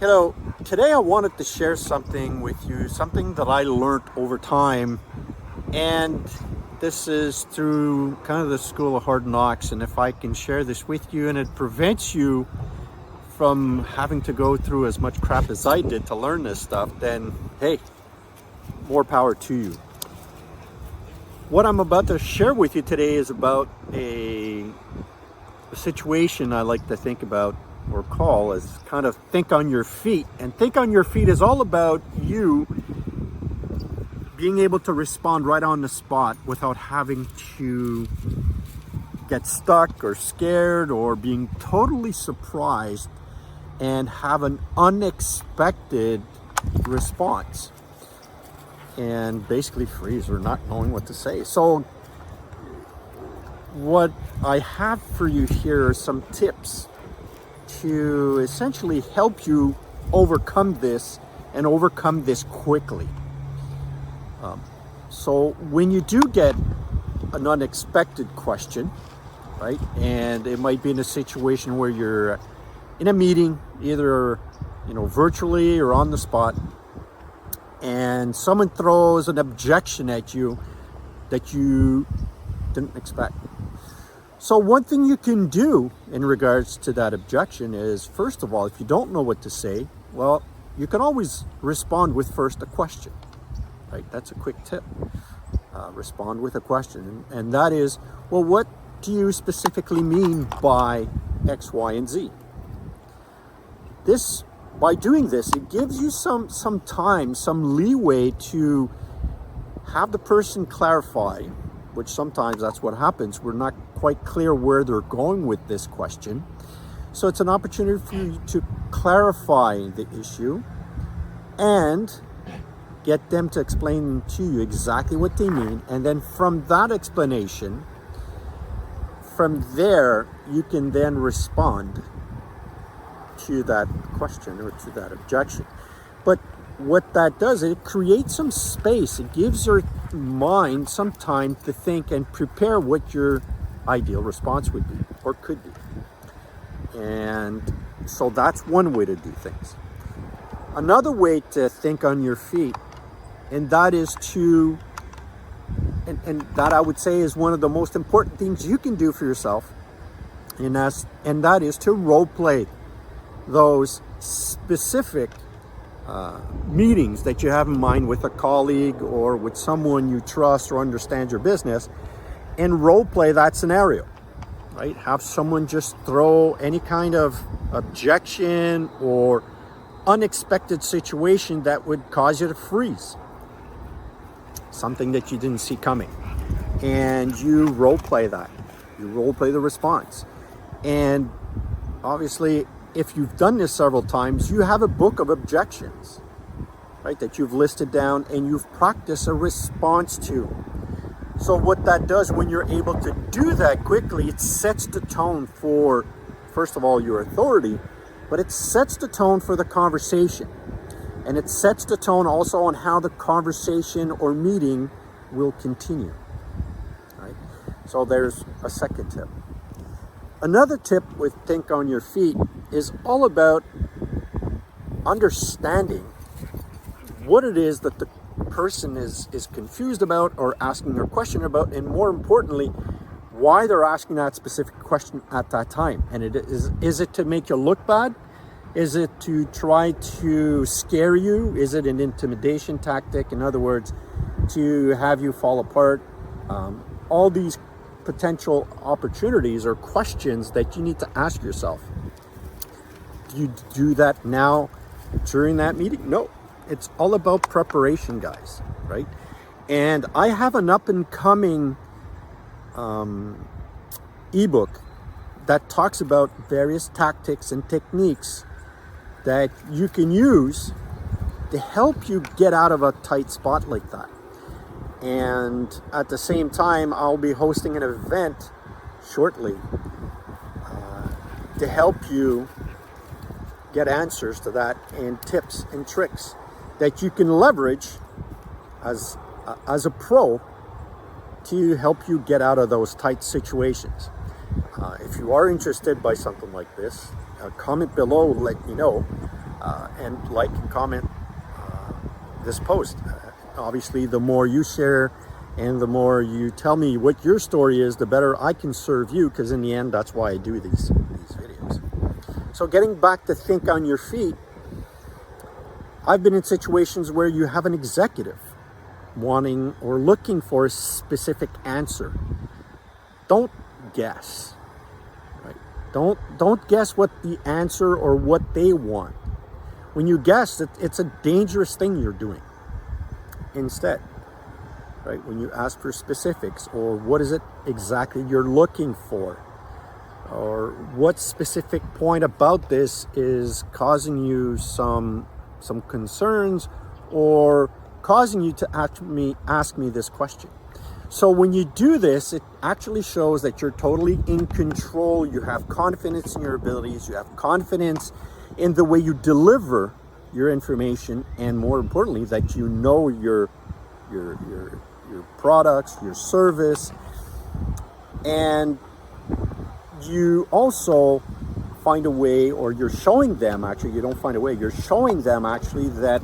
Hello, today I wanted to share something with you, something that I learned over time, and this is through kind of the school of hard knocks. And if I can share this with you and it prevents you from having to go through as much crap as I did to learn this stuff, then hey, more power to you. What I'm about to share with you today is about a situation I like to think about or call as kind of think on your feet. And think on your feet is all about you being able to respond right on the spot without having to get stuck or scared or being totally surprised and have an unexpected response and basically freeze or not knowing what to say. So what I have for you here are some tips to essentially help you overcome this and overcome this quickly. So when you do get an unexpected question, right, and it might be in a situation where you're in a meeting, either virtually or on the spot, and someone throws an objection at you that you didn't expect. So one thing you can do in regards to that objection is, first of all, if you don't know what to say, well, you can always respond with first a question, right? That's a quick tip. Respond with a question. And that is, well, what do you specifically mean by X, Y, and Z? By doing this, it gives you some time, some leeway to have the person clarify, which sometimes that's what happens. We're not quite clear where they're going with this question. So it's an opportunity for you to clarify the issue and get them to explain to you exactly what they mean. And then from that explanation, from there, you can then respond to that question or to that objection. But what that does, it creates some space. It gives your mind some time to think and prepare what your ideal response would be or could be. And so that's one way to do things. Another way to think on your feet, and that is to, and that I would say is one of the most important things you can do for yourself, and that is to role play those specific meetings that you have in mind with a colleague or with someone you trust or understand your business, and role play that scenario, right? Have someone just throw any kind of objection or unexpected situation that would cause you to freeze, something that you didn't see coming, and you role play that. You role play the response. And obviously, if you've done this several times, you have a book of objections, right, that you've listed down and you've practiced a response to. So what that does, when you're able to do that quickly, it sets the tone for, first of all, your authority, but it sets the tone for the conversation. And it sets the tone also on how the conversation or meeting will continue, right? So there's a second tip. Another tip with Think on Your Feet is all about understanding what it is that the person is confused about or asking a question about, and more importantly, why they're asking that specific question at that time. And is it to make you look bad? Is it to try to scare you? Is it an intimidation tactic? In other words, to have you fall apart? All these potential opportunities or questions that you need to ask yourself. Do you do that now during that meeting? No, it's all about preparation, guys, right? And I have an up and coming ebook that talks about various tactics and techniques that you can use to help you get out of a tight spot like that. And at the same time, I'll be hosting an event shortly to help you get answers to that and tips and tricks that you can leverage as a pro to help you get out of those tight situations. If you are interested by something like this, comment below, let me know. and like and comment this post. Obviously, the more you share and the more you tell me what your story is, the better I can serve you, because in the end, that's why I do these videos. So getting back to think on your feet, I've been in situations where you have an executive wanting or looking for a specific answer. Don't guess, right? Don't guess what the answer or what they want. When you guess, it's a dangerous thing you're doing. Instead, right? When you ask for specifics, or what is it exactly you're looking for, or what specific point about this is causing you some concerns, or causing you to ask me this question. So when you do this, it actually shows that you're totally in control. You have confidence in your abilities. You have confidence in the way you deliver your information, and more importantly, that you know your products, your service, and you also find a way, or you're showing them, actually, you don't find a way, you're showing them actually that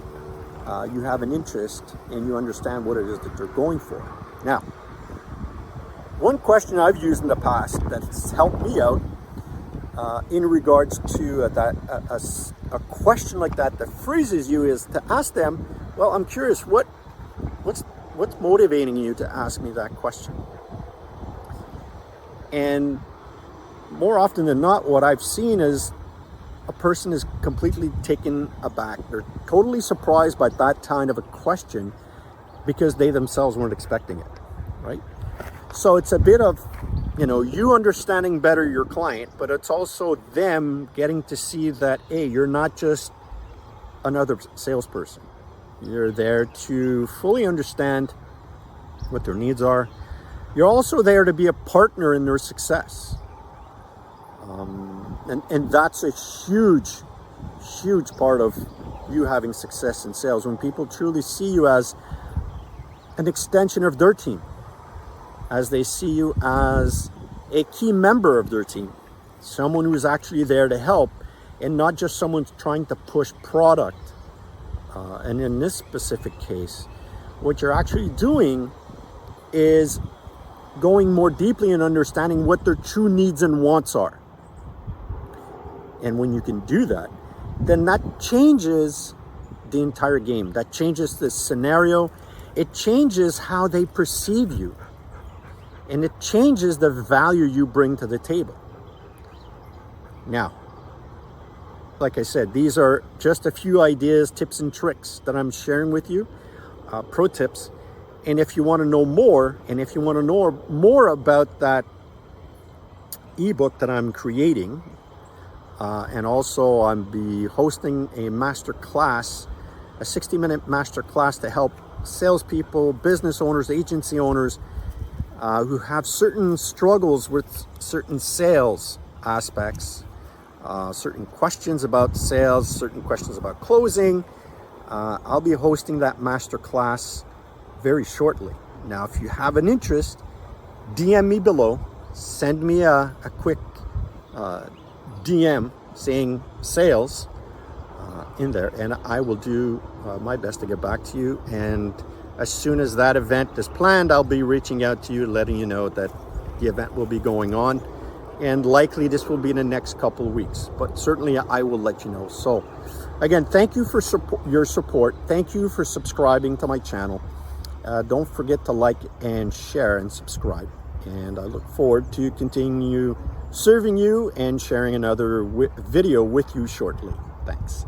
you have an interest and you understand what it is that they're going for. Now, one question I've used in the past that's helped me out in regards to a question like that freezes you is to ask them, well, I'm curious, what's motivating you to ask me that question? And more often than not, what I've seen is a person is completely taken aback. They're totally surprised by that kind of a question because they themselves weren't expecting it, right? So it's a bit of, you understanding better your client, but it's also them getting to see that, hey, you're not just another salesperson. You're there to fully understand what their needs are. You're also there to be a partner in their success. And that's a huge part of you having success in sales, when people truly see you as an extension of their team, as they see you as a key member of their team, someone who's actually there to help, and not just someone trying to push product. And in this specific case, what you're actually doing is going more deeply and understanding what their true needs and wants are. And when you can do that, then that changes the entire game. That changes the scenario. It changes how they perceive you. And it changes the value you bring to the table. Now, like I said, these are just a few ideas, tips, and tricks that I'm sharing with you, pro tips. And if you want to know more, and if you want to know more about that ebook that I'm creating, and also I'll be hosting a master class, a 60-minute master class to help salespeople, business owners, agency owners who have certain struggles with certain sales aspects, certain questions about sales, certain questions about closing. I'll be hosting that master class very shortly. Now, if you have an interest, DM me below, send me a quick DM saying sales in there, and I will do my best to get back to you. And as soon as that event is planned, I'll be reaching out to you, letting you know that the event will be going on, and likely this will be in the next couple of weeks, but certainly I will let you know. So again, thank you for your support. Thank you for subscribing to my channel. Don't forget to like and share and subscribe. And I look forward to continue serving you and sharing another video with you shortly. Thanks.